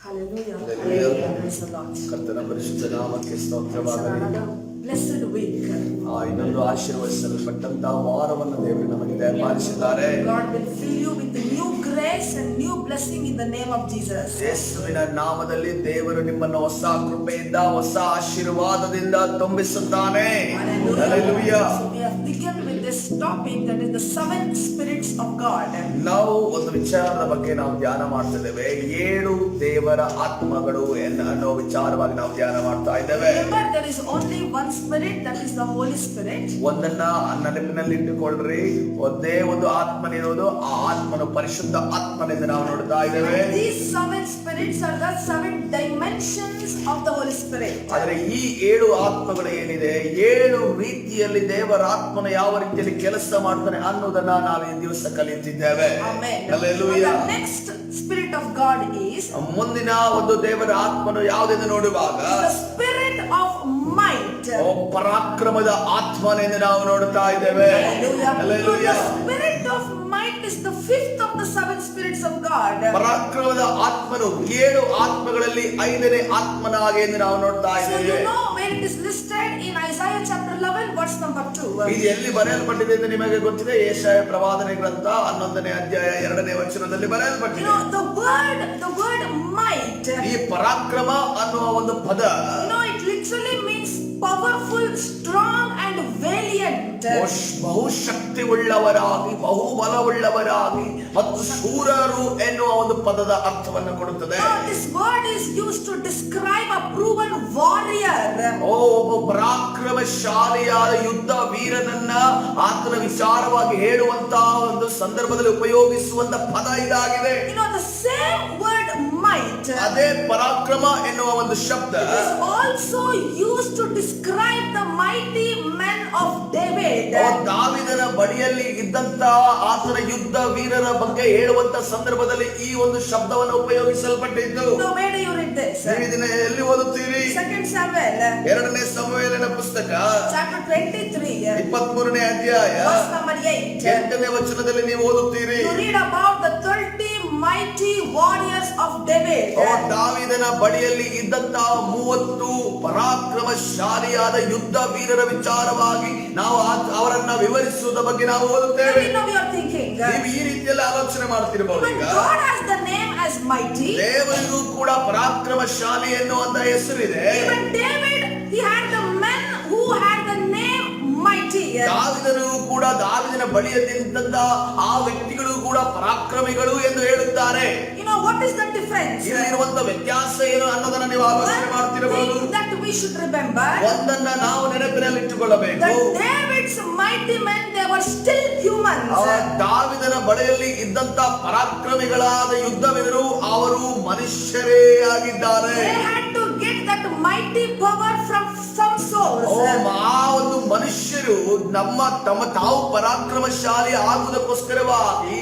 Hallelujah. Hallelujah. Praise the Lord. ಕರ್ತನ ಪರಿಶುದ್ಧ ನಾಮಕ್ಕೆ ಸ್ತೋತ್ರವಾಗಲಿ. Another blessed week. ಇನ್ನೊಂದು ಆಶೀರ್ವದಿಸಲ್ಪಟ್ಟಂತ ವಾರವನ್ನು ದೇವರು ನಮಗೆ ದಯಪಾಲಿಸಿದ್ದಾರೆ. God will fill you with the new grace and new blessing in the name of Jesus. ಯೇಸುವಿನ ನಾಮದಲ್ಲಿ ದೇವರು ನಿಮ್ಮನ್ನು ಹೊಸ ಕೃಪೆಯಿಂದ ಹೊಸ ಆಶೀರ್ವಾದದಿಂದ ತುಂಬಿಸುತ್ತಾನೆ. Hallelujah. So we have begun with this topic, that is the seven spirits of God. ನಾವು ಒಂದು ವಿಚಾರದ ಬಗ್ಗೆ ನಾವು ಧ್ಯಾನ ಮಾಡ್ತಿದ್ದೇವೆ. 7 ದೇವರ ಆತ್ಮಗಳು ಅನ್ನೋ ವಿಚಾರವಾಗಿ ನಾವು ಧ್ಯಾನ ಮಾಡ್ತಾ ಇದ್ದೇವೆ. Remember, there is only one spirit, that is the Holy Spirit. ಒಂದನ್ನ ನೆನಪಿನಲ್ಲಿ ಇಟ್ಟುಕೊಳ್ಳ್ರಿ, ಒಂದೇ ಒಂದು ಆತ್ಮನಿರೋದು, ಆ ಆತ್ಮನು ಪರಿಶುದ್ಧ ಆತ್ಮನೆಂದು ನಾವು ನೋಡ್ತಾ ಇದ್ದೇವೆ. And these seven spirits are the seven dimensions of the Holy Spirit. ಆದರೆ ಈ 7 ಆತ್ಮಗಳು ಏನಿದೆ, 7 ರೀತಿಯಲ್ಲಿ ದೇವರ ಆತ್ಮನು ಯಾವ ರೀತಿಯಲ್ಲಿ ಕೆಲಸ ಮಾಡ್ತಾನೆ ಅನ್ನೋದನ್ನ ನಾವು ಈ ದಿವಸ ಕಲಿಯುತ್ತಿದ್ದೇವೆ. Amen. Hallelujah. The next spirit of God is ಮುಂದಿನ ಒಂದು ದೇವರ ಆತ್ಮನು ಯಾವುದೆಂದು ನೋಡುವಾಗ the spirit of might. ಪರಾಕ್ರಮದ ಆತ್ಮನೆಂದು ನಾವು ನೋಡ್ತಾ ಇದ್ದೇವೆ. Hallelujah. The spirit of might is the fifth of the seven spirits of God. ಪರಾಕ್ರಮದ ಆತ್ಮನು 7 ಆತ್ಮಗಳಲ್ಲಿ 5ನೇ ಆತ್ಮನಾಗಿ ಎಂದು ನಾವು ನೋಡ್ತಾ So ಇದ್ದೇವೆ. you know where it is listed in Isaiah chapter 11 verse number 2. ಇದು ಎಲ್ಲಿ ಬರೆಯಲ್ಪಟ್ಟಿದೆ ಎಂದು ನಿಮಗೆ ಗೊತ್ತಿದೆ. ಯೆಶಾಯ ಪ್ರವಾದನೆ ಗ್ರಂಥ 11ನೇ ಅಧ್ಯಾಯ 2ನೇ ವಚನದಲ್ಲಿ You ಬರೆಯಲ್ಪಟ್ಟಿದೆ. know the word might, ಈ ಪರಾಕ್ರಮ ಅನ್ನುವ ಒಂದು ಪದ it literally means powerful, strong and valiant. ಬಹುಶಕ್ತಿ ಉಳ್ಳವರಾಗಿ, ಬಹುಬಲವುಳ್ಳವರಾಗಿ ಮತ್ತು ಶೂರರು ಎನ್ನುವ ಒಂದು ಪದದ ಅರ್ಥವನ್ನು ಕೊಡುತ್ತದೆ. This word is used to describe a proven warrior. ಒಬ್ಬ ಪರಾಕ್ರಮಶಾಲಿಯಾದ ಯುದ್ಧ ವೀರನನ್ನ ಆತನ ವಿಚಾರವಾಗಿ ಹೇಳುವಂತಹ ಒಂದು ಸಂದರ್ಭದಲ್ಲಿ ಉಪಯೋಗಿಸುವಂತ ಪದ ಇದಾಗಿದೆ. The same word might, ಅದೇ ಪರಾಕ್ರಮ ಎನ್ನುವ ಒಂದು ಶಬ್ದ is also used to describe the mighty men of David. ದಾವೀದನ ಬಳಿಯಲ್ಲಿ ಇದ್ದಂತ ಆತನ ಯುದ್ಧ ವೀರರ ಬಗ್ಗೆ ಹೇಳುವಂತ ಸಂದರ್ಭದಲ್ಲಿ ಈ ಒಂದು ಶಬ್ದವನ್ನು ಉಪಯೋಗಿಸಲ್ಪಟ್ಟಿದ್ದು. Where do you read this? ನೀವು ಇದನ್ನ ಎಲ್ಲಿ ಓದುತ್ತೀರಿ? 2 Samuel 2ನೇ ಸಮುವೇಲನ ಪುಸ್ತಕ chapter 23 23ನೇ ಅಧ್ಯಾಯ verse number 8. 8ನೇ ವಚನದಲ್ಲಿ ನೀವು ಓದುತ್ತೀರಿ. You read about the 30 mighty warriors of David. ದಾವೀದನ ಬಳಿಯಲ್ಲಿ ಇದ್ದಂತಹ 30 ಪರಾಕ್ರಮಶಾಲಿಯಾದ ಯುದ್ಧ ವೀರರ ವಿಚಾರವಾಗಿ ನಾವು ಅವರನ್ನ ವಿವರಿಸುವುದರ ಬಗ್ಗೆ ನಾವು ಓದುತ್ತೇವೆ. You are thinking, ನೀವು ಈ ರೀತಿಯಲ್ಲಿ ಆಲೋಚನೆ ಮಾಡ್ತಿರಬಹುದು. when God has the name as mighty, ದೇವರಿಗೂ ಕೂಡ ಪರಾಕ್ರಮಶಾಲಿ ಎನ್ನುವಂತ ಹೆಸರಿದೆ. even David, he had the men who had the name mighty. ದಾವೀದನು ಕೂಡ ದಾವೀದನ ಬಳಿಯಲ್ಲಿದ್ದಂತ ಆ ವ್ಯಕ್ತಿಗಳು ಕೂಡ ಪರಾಕ್ರಮಿಗಳು ಎಂದು ಹೇಳುತ್ತಾರೆ. What is the difference? ಇಲ್ಲಿರುವಂತ ವ್ಯತ್ಯಾಸ ಏನು ಅನ್ನೋದನ್ನ ನೀವು ಆಲೋಚನೆ ಮಾಡ್ತಿರಬಹುದು. One thing that we should remember, ಒಂದನ್ನ ನಾವು ನೆನಪಿನಲ್ಲಿ ಇಟ್ಟುಕೊಳ್ಳಬೇಕು. that David's mighty men, they were still humans. ದಾವೀದನ ಬಳಿಯಲ್ಲಿ ಇದ್ದಂತ ಪರಾಕ್ರಮಿಗಳಾದ ಯುದ್ಧವೀರರು ಅವರು ಮನುಷ್ಯರೇ ಆಗಿದ್ದಾರೆ. They had to get that mighty power from some source. ಆ ಒಂದು ಮನುಷ್ಯರು ತಮ್ಮ ತಾವು ಪರಾಕ್ರಮಶಾಲಿ ಆಗುವುದಕ್ಕೋಸ್ಕರವಾಗಿ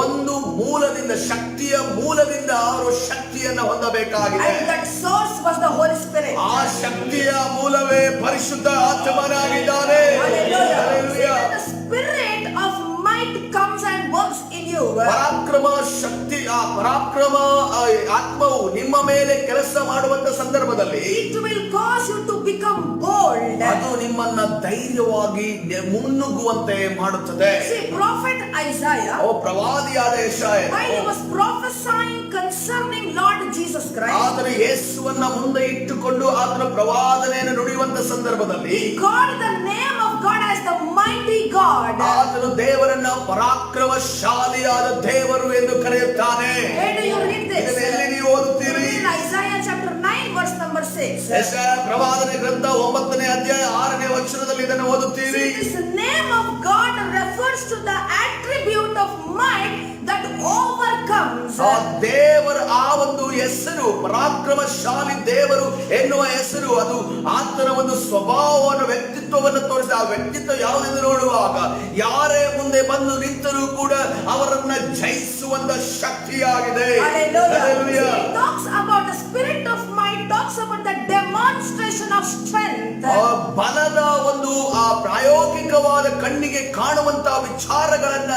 ಒಂದು ಮೂಲದಿಂದ, ಶಕ್ತಿಯ ಮೂಲದಿಂದ ಅವರು ಶಕ್ತಿಯನ್ನು ಹೊಂದಬೇಕಾಗಿದೆ. And that source was the Holy Spirit. ಆ ಶಕ್ತಿಯ ಮೂಲವೇ ಪರಿಶುದ್ಧ ಆತ್ಮನಾಗಿದ್ದಾನೆ. Hallelujah. The spirit of might comes and works in you. ಪರಾಕ್ರಮ ಶಕ್ತಿ, ಆ ಪರಾಕ್ರಮ ಆತ್ಮವು ನಿಮ್ಮ ಮೇಲೆ ಕೆಲಸ ಮಾಡುವಂತ ಸಂದರ್ಭದಲ್ಲಿ it will cause you to become bold. ಅದು ನಿಮ್ಮನ್ನ ಧೈರ್ಯವಾಗಿ ಮುನ್ನುಗ್ಗುವಂತೆ ಮಾಡುತ್ತದೆ. See, prophet Isaiah, ಪ್ರವಾದಿಯಾದ ಯೆಶಾಯ, while he was prophesying concerning Lord Jesus Christ, ಆದರೆ ಯೇಸುವನ್ನ ಮುಂದೆ ಇಟ್ಟುಕೊಂಡು ಆತನ ಪ್ರವಾದನೆಯನ್ನು ನುಡಿಯುವಂತ ಸಂದರ್ಭದಲ್ಲಿ he called the name of God as the mighty God. ಆತನು ದೇವರನ್ನ ಪರಾಕ್ರಮಶಾಲಿಯಾದ ದೇವರು ಎಂದು ಕರೆಯುತ್ತಾನೆ. Where do you read this? ಇದನ್ನು ಎಲ್ಲಿ ನೀವು ಓದುತ್ತೀರಿ? In Isaiah chapter 9 verse number 6. ಯೆಶಾಯ ಪ್ರವಾದನೆ ಗ್ರಂಥ 9ನೇ ಅಧ್ಯಾಯ 6ನೇ ವಚನದಲ್ಲಿ ಇದನ್ನು ಓದುತ್ತೀರಿ. This name of God refers to the attribute of might that overcomes. ಆ ದೇವರ ಆ ಒಂದು ಹೆಸರು, ಪರಾಕ್ರಮಶಾಲಿ ದೇವರು ಎನ್ನುವ ಹೆಸರು, ಅದು ಆತನ ಒಂದು ಸ್ವಭಾವವನ್ನು, ವ್ಯಕ್ತಿತ್ವವನ್ನು ತೋರಿಸಿ, ಆ ವ್ಯಕ್ತಿತ್ವ ಯಾವುದೆಂದು ನೋಡುವಾಗ ಯಾರೇ ಮುಂದೆ ಬಂದು ನಿಂತರೂ ಕೂಡ ಅವರನ್ನ ಜಯಿಸುವಂತ ಶಕ್ತಿಯಾಗಿದೆ. Hallelujah. It talks about the spirit of might, talks about the demonstration of strength. ಬಲದ ಒಂದು ಆ ಪ್ರಾಯೋಗಿಕ ಭೌತಿಕವಾದ ಕಣ್ಣಿಗೆ ಕಾಣುವಂತಹ ವಿಚಾರಗಳನ್ನ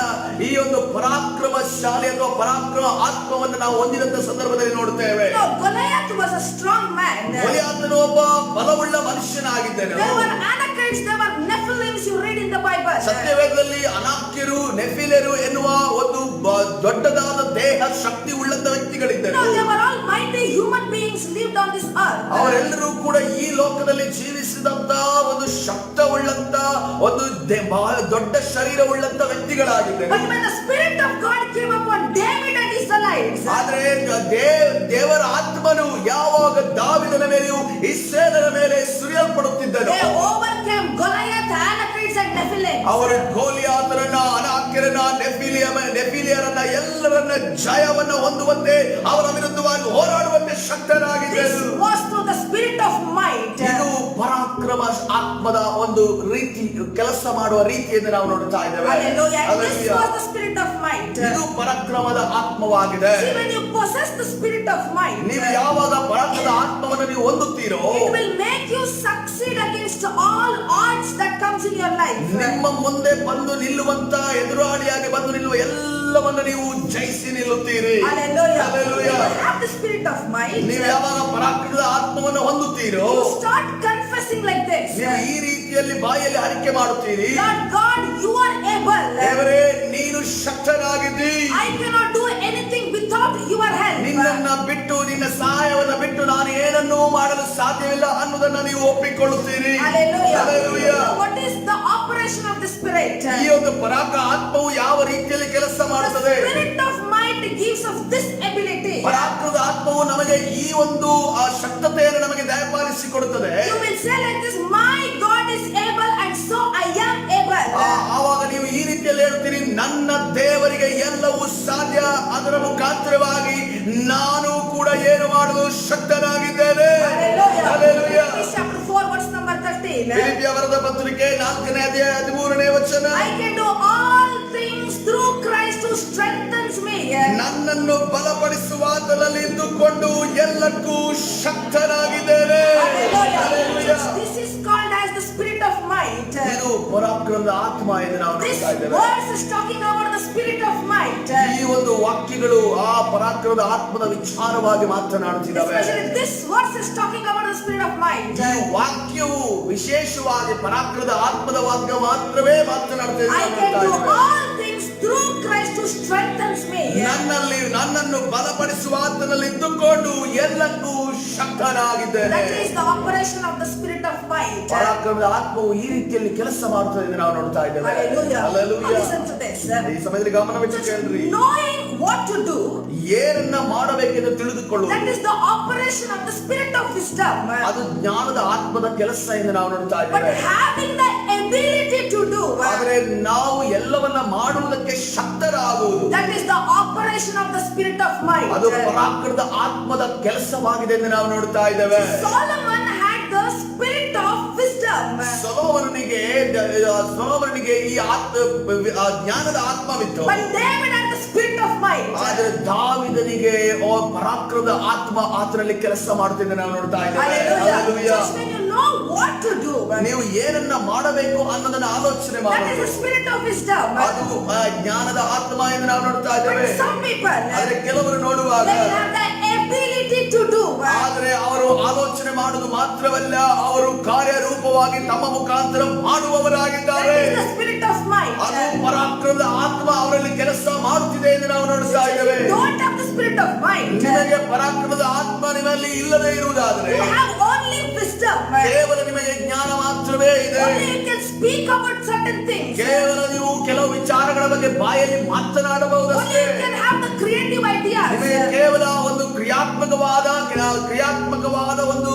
ಈ ಒಂದು ಪರಾಕ್ರಮಶಾಲಿ ಅಥವಾ ಪರಾಕ್ರಮ ಆತ್ಮವನ್ನು ನಾವು ಹೊಂದಿದಂತ ಸಂದರ್ಭದಲ್ಲಿ ನೋಡುತ್ತೇವೆ. Goliath was a strong man. ಗೊಲಿಯಾತನು ಒಬ್ಬ ಬಲವುಳ್ಳ ಮನುಷ್ಯನಾಗಿದ್ದನು. There were Anakites, there were Nephilims, you read in the Bible. ಸತ್ಯವೇದದಲ್ಲಿ ಅನಾಕ್ಯರು ನೆಫಿಲೆರು ಎನ್ನುವ ಒಂದು ದೊಡ್ಡದಾದ ದೇಹ ಶಕ್ತಿ ಉಳ್ಳಂತ ವ್ಯಕ್ತಿಗಳಿದ್ದರು. They were all mighty human beings lived on this earth. ಅವರೆಲ್ಲರೂ ಕೂಡ ಈ ಲೋಕದಲ್ಲಿ ಜೀವಿಸಿದಂತ ಒಂದು ಶಕ್ತವುಳ್ಳಂತ ಒಂದು ಬಹಳ ದೊಡ್ಡ ಶರೀರವುಳ್ಳಂತ ವ್ಯಕ್ತಿಗಳಾಗಿದ್ದರು. But when the Spirit of God came upon David and Israelites, ಆದ್ರೆ ದೇವರ ಆತ್ಮನು ಯಾವಾಗ ದಾವೀದನ ಮೇಲೆಯೂ ಇಸ್ರಾಯೇಲರ ಮೇಲೆ ಸುರಿಯಲ್ಪಡುತ್ತಿದ್ದನು, they overcame Goliath, Anakites and Nephilim. ಅವರು ಗೋಲಿಯಾತರನ್ನ, ಅನಾಕ್ಯರನ್ನ, ನೆಫಿಲಿಯರನ್ನ ಎಲ್ಲರನ್ನ ಜಯವನ್ನ ಹೊಂದುವಂತೆ ಅವರ ವಿರುದ್ಧವಾಗಿ ಹೋರಾಡುವಂತೆ ಶಕ್ತರಾಗಿದ್ದರು. This was through the Spirit of might. ಇದು ಪರಾಕ್ರಮ ಆತ್ಮದ ಒಂದು ರೀತಿ ಕೆಲಸ ಮಾಡುವ ರೀತಿಯನ್ನು ನಾವು ನೋಡ್ತಾ ಇದ್ದೇವೆ. Hallelujah. This was the Spirit of might. ಇದು ಪರಾಕ್ರಮದ ಆತ್ಮವಾಗಿದೆ. See, when you possess the Spirit of might, ನೀವು ಯಾವಾಗ ಪರಾಕ್ರಮದ ಆತ್ಮವನ್ನು ನೀವು ಹೊಂದುತ್ತೀರೋ, it will make you succeed against all odds that comes in your life. ನಿಮ್ಮ ಮುಂದೆ ಬಂದು ನಿಲ್ಲುವಂತ ಎದುರಾಳಿಯಾಗಿ ಬಂದು ನಿಲ್ಲುವ ಎಲ್ಲವನ್ನು ನೀವು ಜಯಿಸಿ ನಿಲ್ಲುತ್ತೀರಿ. Hallelujah. Hallelujah. When you have the Spirit of might, ನೀವು ಯಾವಾಗ ಪರಾಕ್ರಮದ ಆತ್ಮವನ್ನು ಹೊಂದುತ್ತೀರೋ, you start confessing like this. ನೀವು ಈ ರೀತಿಯಲ್ಲಿ ಬಾಯಲ್ಲಿ ಅರಿಕೆ ಮಾಡುತ್ತೀರಿ, Lord God, you are able. ದೇವರೇ ನೀನು ಶಕ್ತನಾಗಿದ್ದೀ, I cannot do anything without your help. ನಿನ್ನನ್ನ ಬಿಟ್ಟು ನಿನ್ನ ಸಹಾಯವನ್ನ ಬಿಟ್ಟು ನಾನು ಏನನ್ನೂ ಮಾಡಲು ಸಾಧ್ಯವಿಲ್ಲ ಅನ್ನೋದನ್ನ ನೀವು ಒಪ್ಪಿಕೊಳ್ಳುತ್ತೀರಿ. Hallelujah. Hallelujah. What is the operation of the Spirit? ಈ ಒಂದು ಪರಾಕ್ರಮ ಆತ್ಮವು ಯಾವ ರೀತಿಯಲ್ಲಿ ಕೆಲಸ The ಮಾಡುತ್ತದೆ? Spirit of might gives us this ability. ಪರಾಕ್ರಮದ ಆತ್ಮವು ನಮಗೆ ಈ ಒಂದು ಶಕ್ತತೆಯನ್ನು ನಮಗೆ ದಯಪಾಲಿಸಿಕೊಡುತ್ತದೆ. You will say like this, my God is able and so I am able. ಆವಾಗ ನೀವು ಈ ರೀತಿಯಲ್ಲಿ ಹೇಳ್ತೀರಿ, ನನ್ನ ದೇವರಿಗೆ ಎಲ್ಲವೂ ಸಾಧ್ಯ, ಅದರ ಮುಖಾಂತರವಾಗಿ ನಾನು ಕೂಡ ಏನು ಮಾಡಲು ಶಕ್ತನಾಗಿದ್ದೇನೆ. Hallelujah. Ephesians chapter 4 verse number 13. ಫಿಲಿಪ್ಪಿಯ ಬರೆದ ಪತ್ರಿಕೆ 4ನೇ ಅಧ್ಯಾಯ 13ನೇ ವಚನ. I can do all things through Christ who strengthens me. ನನ್ನನ್ನು ಬಲಪಡಿಸುವಾತನಲ್ಲಿ ಇದ್ದುಕೊಂಡು ಎಲ್ಲಕ್ಕೂ ಶಕ್ತನಾಗಿದ್ದೇನೆ. Hallelujah. This is called as the Spirit of might. ಇದು ಪರಾಕ್ರಮದ ಆತ್ಮ ಎಂದು ನಾವು This ನೋಡ್ತಾ ಇದ್ದೇವೆ. verse is talking about the Spirit of might. ಈ ಒಂದು ವಾಕ್ಯಗಳು ಆ ಪರಾಕ್ರಮದ ಆತ್ಮದ ವಿಚಾರವಾಗಿ ಮಾತನಾಡುತ್ತಿದ್ದಾವೆ. Especially this verse is talking about the Spirit of might. ಈ ವಾಕ್ಯವು ವಿಶೇಷವಾಗಿ ಪರಾಕ್ರಮದ ಆತ್ಮದ ವಾಕ್ಯ ಮಾತ್ರವೇ ಮಾತನಾಡುತ್ತದೆ. I can do all things through Christ who strengthens me. ನನ್ನನ್ನು ಬಲಪಡಿಸುವಾತನಲ್ಲಿ ಇದ್ದುಕೊಂಡು ಎಲ್ಲಕ್ಕೂ ಶಕ್ತನಾಗಿದ್ದೇನೆ. That is the operation of the Spirit of might. ಪರಾಕ್ರಮದ ಆತ್ಮವು ಈ ರೀತಿಯಲ್ಲಿ ಕೆಲಸ ಮಾಡುತ್ತದೆ ಎಂದು ನಾವು ನೋಡ್ತಾ ಇದ್ದೇವೆ. Hallelujah. Hallelujah. Listen to this. ಈ ಸಮಯದಲ್ಲಿ ಗಮನವಿಟ್ಟು ಕೇಳ್ರಿ. Knowing what to do, ಏನನ್ನ ಮಾಡಬೇಕೆಂದು ತಿಳಿದುಕೊಳ್ಳುವುದು, that is the operation of the Spirit of wisdom. ಅದು ಜ್ಞಾನದ ಆತ್ಮದ ಕೆಲಸ ಎಂದು ನಾವು ನೋಡ್ತಾ But ಇದ್ದೇವೆ. having the ability to do, ಆದರೆ ನಾವು ಎಲ್ಲವನ್ನ ಮಾಡುವುದಕ್ಕೆ ಶಕ್ತರಾಗುವುದು, that is the operation of the Spirit of might. ಅದು ಪರಾಕ್ರಮದ ಆತ್ಮದ ಕೆಲಸವಾಗಿದೆ ಎಂದು ನಾವು ನೋಡ್ತಾ ಇದ್ದೇವೆ. Solomon had the spirit of wisdom. ಸೊಲೊಮೋನನಿಗೆ ಈ ಜ್ಞಾನದ ಆತ್ಮವಿತ್ತು. But David had the spirit of might. ಆದರೆ ದಾವೀದನಿಗೆ ಪರಾಕ್ರಮದ ಆತ್ಮ ಆತನಲ್ಲಿ ಕೆಲಸ ಮಾಡುತ್ತಿದ್ದ ನಾವು ನೋಡ್ತಾ ಇದ್ದೇವೆ. Hallelujah. Just when you know what to do, ನೀವು ಏನನ್ನ ಮಾಡಬೇಕು ಅನ್ನೋದನ್ನ ಆಲೋಚನೆ that is ಮಾಡಬೇಕು. the spirit of wisdom. ಅದು ಜ್ಞಾನದ ಆತ್ಮ ಎಂದು ನಾವು ನೋಡ್ತಾ ಇದ್ದೇವೆ. But some people, ಆದರೆ ಕೆಲವರು ನೋಡುವಾಗ they have the ability to do. ಆದರೆ ಅವರು ಆಲೋಚನೆ ಮಾಡುವುದು ಮಾತ್ರವಲ್ಲ, ಅವರು ಕಾರ್ಯರೂಪವಾಗಿ ತಮ್ಮ ಮುಖಾಂತರ ಮಾಡುವವರಾಗಿದ್ದಾರೆ. That is the spirit of might. ಅದು ಪರಾಕ್ರಮದ ಆತ್ಮ ಅವರಲ್ಲಿ ಕೆಲಸ ಮಾಡುತ್ತಿದೆ ಎಂದು ನಾವು ನೋಡ್ತಾ ಇದ್ದೇವೆ. If you don't have the spirit of might, ನಿಮಗೆ ಪರಾಕ್ರಮದ ಆತ್ಮ ನಿಮ್ಮಲ್ಲಿ ಇಲ್ಲದೆ ಇರುವುದಾದರೆ, you have only wisdom. ಕೇವಲ ನಿಮಗೆ ಜ್ಞಾನ ಮಾತ್ರವೇ ಇದೆ. Only you can speak about certain things. ಕೇವಲ ನೀವು ಕೆಲವು ವಿಚಾರಗಳ ಬಗ್ಗೆ ಬಾಯಲ್ಲಿ Only ಮಾತನಾಡಬಹುದಷ್ಟೇ. you can have the creative ideas. ನಿಮಗೆ ಕೇವಲ ಒಂದು ಕ್ರಿಯಾತ್ಮಕವಾದ ಒಂದು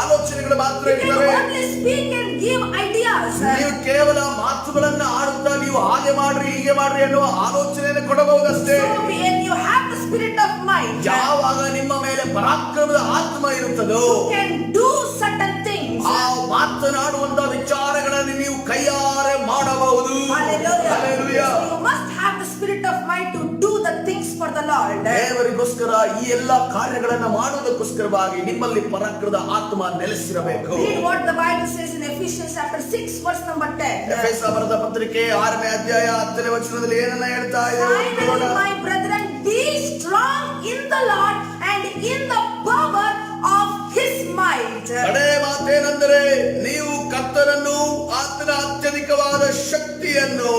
ಆಲೋಚನೆಗಳು ಮಾತ್ರ You can ಇರ್ತವೆ. only speak and give ideas. ನೀವು ಕೇವಲ ಮಾತುಗಳನ್ನ ಆಡುತ್ತಾ ನೀವು ಹಾಗೆ ಮಾಡ್ರಿ ಹೀಗೆ ಮಾಡ್ರಿ ಅನ್ನುವ ಆಲೋಚನೆಯನ್ನು ಕೊಡಬಹುದಷ್ಟೇ. So when you have the spirit of might, ಯಾವಾಗ ನಿಮ್ಮ ಮೇಲೆ ಪರಾಕ್ರಮದ ಆತ್ಮ ಇರುತ್ತದೋ, you can do certain things. ಆ ಮಾತನಾಡುವಂತ ವಿಚಾರಗಳನ್ನು ನೀವು ಕೈಯಾರೆ ಮಾಡಬಹುದು. Hallelujah. Hallelujah. So you must have the spirit of might to do the things for the Lord. ದೇವರಿಗೋಸ್ಕರ ಈ ಎಲ್ಲಾ ಕಾರ್ಯಗಳನ್ನ ಮಾಡುವುದಕ್ಕೋಸ್ಕರವಾಗಿ ನಿಮ್ಮಲ್ಲಿ ಪರಾಕ್ರಮದ ಆತ್ಮ ನೆಲೆಸಿರಬೇಕು. Read what the Bible says in Ephesians chapter 6 verse number 10. ಎಫೆಸ ಬರೆದ ಪತ್ರಿಕೆ 6ನೇ ಅಧ್ಯಾಯ 10ನೇ ವಚನದಲ್ಲಿ ಏನನ್ನ ಹೇಳ್ತಾ ಇದೆ? Finally, my brethren, be strong in the Lord and in the power of His might. ಕಡೆ ಮಾತೇನೆಂದರೆ ನೀವು ಕರ್ತನನ್ನು ಆತನ ಅತ್ಯಧಿಕವಾದ ಶಕ್ತಿಯನ್ನು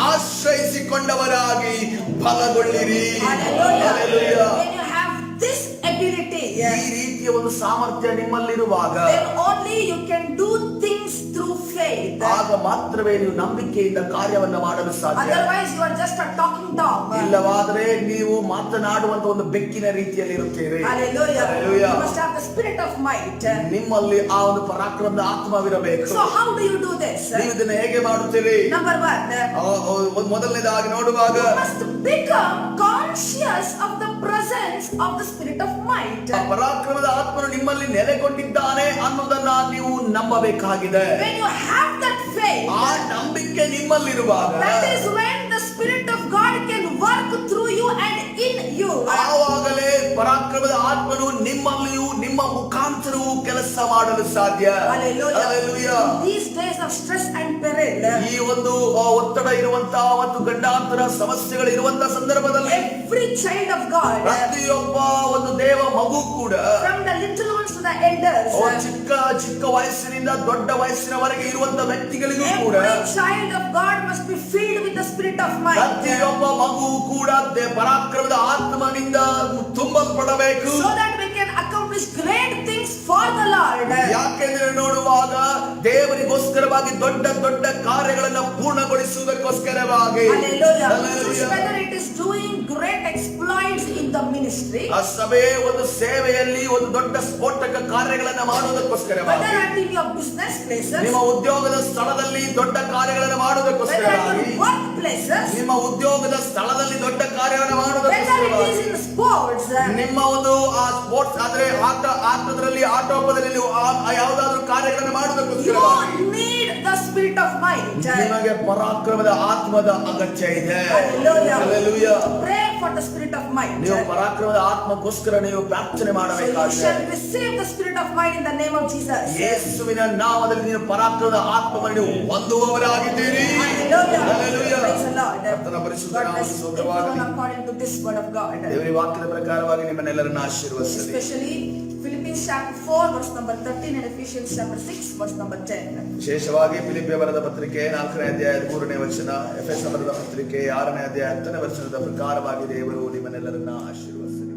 ಆಶ್ರಯಿಸಿಕೊಂಡವರಾಗಿ ಬಲಗೊಳ್ಳಿರಿ. Hallelujah. When you have this ability, ಈ ರೀತಿಯ ಒಂದು ಸಾಮರ್ಥ್ಯ ನಿಮ್ಮಲ್ಲಿರುವಾಗ then only you can do things through faith. ಆಗ ಮಾತ್ರವೇ ನೀವು ನಂಬಿಕೆಯಿಂದ ಕಾರ್ಯವನ್ನ ಮಾಡಲು ಸಾಧ್ಯ. Otherwise you are just a talking dog. ಇಲ್ಲವಾದರೆ ನೀವು ಮಾತನಾಡುವಂತ ಒಂದು ಬೆಕ್ಕಿನ ರೀತಿಯಲ್ಲಿ ಇರುತ್ತೀರಿ. Hallelujah. Hallelujah. You must have the spirit of might. ನಿಮ್ಮಲ್ಲಿ ಆ ಒಂದು ಪರಾಕ್ರಮದ ಆತ್ಮವಿರಬೇಕು. So how do you do this? ನೀವು ಇದನ್ನ ಹೇಗೆ ಮಾಡುತ್ತೀರಿ? Number 1, ಮೊದಲನೇದಾಗಿ ನೋಡುವಾಗ you must become conscious of the presence of the spirit of might. ಆ ಪರಾಕ್ರಮದ ಆತ್ಮನು ನಿಮ್ಮಲ್ಲಿ ನೆಲೆಗೊಂಡಿದ್ದಾನೆ ಅನ್ನೋದನ್ನ ನೀವು ನಂಬಬೇಕಾಗಿದೆ. When you have that faith, ಆ ನಂಬಿಕೆ ನಿಮ್ಮಲ್ಲಿರುವಾಗ that is when the spirit of God can work through you and in you. ಆವಾಗಲೇ ಪರಾಕ್ರಮದ ಆತ್ಮನು ನಿಮ್ಮಲ್ಲಿಯೂ ನಿಮ್ಮ ಮುಖಾಂತರವೂ ಕೆಲಸ ಮಾಡಲು ಸಾಧ್ಯ. Hallelujah. Hallelujah. In these days of stress and peril, ಈ ಒಂದು ಒತ್ತಡ ಇರುವಂತಹ ಮತ್ತು ಗಂಡಾಂತರ ಸಮಸ್ಯೆಗಳು ಇರುವಂತಹ ಸಂದರ್ಭದಲ್ಲಿ every child of God, ಪ್ರತಿಯೊಬ್ಬ ಒಂದು ದೇವ ಮಗು ಕೂಡ from the little ones to the elders, ಚಿಕ್ಕ ವಯಸ್ಸಿನಿಂದ ದೊಡ್ಡ ವಯಸ್ಸಿನವರೆಗೆ ಇರುವಂತಹ ವ್ಯಕ್ತಿಗಳಿಗೂ ಕೂಡ every child of God must be filled with the spirit of might. ಪ್ರತಿಯೊಬ್ಬ ಮಗು ಕೂಡ ಪರಾಕ್ರಮದ ಆತ್ಮನಿಂದ ತುಂಬಲ್ಪಡಬೇಕು. So that we can accomplish great things for the Lord. ಯಾಕೆಂದ್ರೆ ನೋಡುವಾಗ ದೇವರಿಗೋಸ್ಕರವಾಗಿ ದೊಡ್ಡ ದೊಡ್ಡ ಕಾರ್ಯಗಳನ್ನು ಪೂರ್ಣಗೊಳಿಸುವುದಕ್ಕೋಸ್ಕರವಾಗಿ Hallelujah. Hallelujah. Whether it is doing great exploits in the ministry, ಆ ಸಭೆ ಒಂದು ಸೇವೆಯಲ್ಲಿ ಒಂದು ದೊಡ್ಡ ಸ್ಫೋಟಕ ಕಾರ್ಯಗಳನ್ನು ಮಾಡುವುದಕ್ಕೋಸ್ಕರವಾಗಿ, whether at in your business places, ನಿಮ್ಮ ಉದ್ಯೋಗದ ಸ್ಥಳದಲ್ಲಿ ದೊಡ್ಡ ಕಾರ್ಯಗಳನ್ನು whether ಮಾಡುವುದಕ್ಕೋಸ್ಕರವಾಗಿ, at your workplaces, ನಿಮ್ಮ ಉದ್ಯೋಗದ ಸ್ಥಳದಲ್ಲಿ ದೊಡ್ಡ ಕಾರ್ಯಗಳನ್ನು whether it ಮಾಡುವುದಕ್ಕೋಸ್ಕರವಾಗಿ, is in sports, ನಿಮ್ಮ ಒಂದು ಆ ಸ್ಪೋರ್ಟ್ಸ್ ಆದ್ರೆ ಆಟದಲ್ಲಿ ಆಟೋಪದಲ್ಲಿ ನೀವು ಯಾವುದಾದ್ರೂ ಕಾರ್ಯಗಳನ್ನು ಮಾಡುವುದಕ್ಕೋಸ್ಕರವಾಗಿ you need the spirit of might. ನಿಮಗೆ ಪರಾಕ್ರಮದ ಆತ್ಮದ ಅಗತ್ಯ ಇದೆ. Hallelujah. Hallelujah. Pray for the spirit of might. ನೀವು ಪರಾಕ್ರಮದ ಆತ್ಮಕ್ಕೋಸ್ಕರ ನೀವು ಪ್ರಾರ್ಥನೆ So you ಮಾಡಬೇಕಾಗಿದೆ. shall receive the spirit of might in the name of Jesus. ಯೇಸುವಿನ ನಾಮದಲ್ಲಿ ನೀವು ಪರಾಕ್ರಮದ ಆತ್ಮವನ್ನು ನೀವು ಹೊಂದುವವರಾಗಿದ್ದೀರಿ. Hallelujah. Hallelujah. Praise the Lord. ಕರ್ತನ ಪರಿಶುದ್ಧ God ನಾಮಕ್ಕೆ bless ಸ್ತೋತ್ರವಾಗಲಿ. everyone according to this word of God. ದೇವರ ವಾಕ್ಯದ ಪ್ರಕಾರವಾಗಿ ನಿಮ್ಮನ್ನೆಲ್ಲರನ್ನ ಆಶೀರ್ವದಿಸಲಿ. Especially Philippians chapter 4 verse number 13 and Ephesians chapter 6 verse number 10. ವಿಶೇಷವಾಗಿ ಫಿಲಿಪ್ಪಿಯ ಬರೆದ ಪತ್ರಿಕೆ 4ನೇ ಅಧ್ಯಾಯ 3ನೇ ವಚನ, ಎಫೆಸ ಬರೆದ ಪತ್ರಿಕೆ 6ನೇ ಅಧ್ಯಾಯ 10ನೇ ವಚನದ ಪ್ರಕಾರವಾಗಿ ದೇವರು ನಿಮ್ಮನ್ನೆಲ್ಲರನ್ನ ಆಶೀರ್ವದಿಸಲಿ.